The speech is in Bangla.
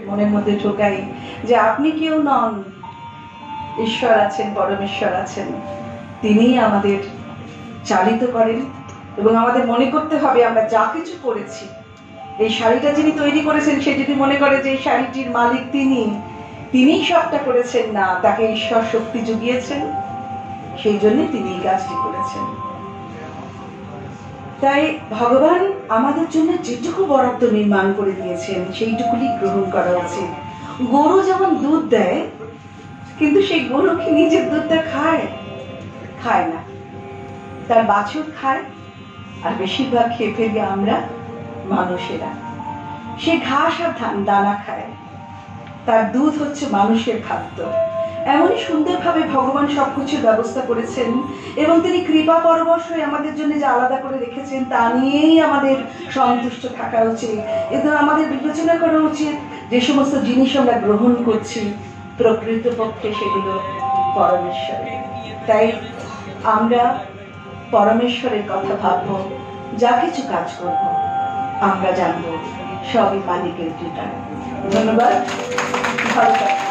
মনের মধ্যে ঢোকাই যে আপনি কেউ নন, ঈশ্বর আছেন, পরমেশ্বর আছেন, তিনিই আমাদের চালিত করেন। এবং আমাদের মনে করতে হবে আমরা যা কিছু করেছি, এই শাড়িটা যিনি তৈরি করেছেন সে যদি মনে করে যে এই শাড়িটির মালিক তিনিই সবটা করেছেন, না, তাকে ঈশ্বর শক্তি জুগিয়েছেন, সেই জন্য তিনি এই কাজটি করেছেন। তাই ভগবান আমাদের জন্য যেটুকু বরাদ্দ নির্মাণ করে দিয়েছেন সেইটুকুই গ্রহণ করা উচিত। গরু যেমন দুধ দেয়, কিন্তু সেই গরু কি নিজের দুধটা খায় না, তার বাছুর খায়, আর বেশিরভাগ খেয়ে ফেলি আমরা মানুষেরা। সে ঘাস আর দানা খায়, তার দুধ হচ্ছে মানুষের খাদ্য। এমনই সুন্দরভাবে ভগবান সবকিছুর ব্যবস্থা করেছেন এবং তিনি কৃপা পরবশ হয়ে আমাদের জন্য যে আলাদা করে রেখেছেন তা নিয়েই আমাদের সন্তুষ্ট থাকা উচিত। এবং আমাদের বিবেচনা করা উচিত যে সমস্ত জিনিস আমরা গ্রহণ করছি প্রকৃতপক্ষে সেগুলো পরমেশ্বরের। তাই আমরা পরমেশ্বরের কথা ভাববো, যা কিছু কাজ করব আমরা জানবো সবই মালিকের কৃপায়। ধন্যবাদ, ভালো থাকবেন।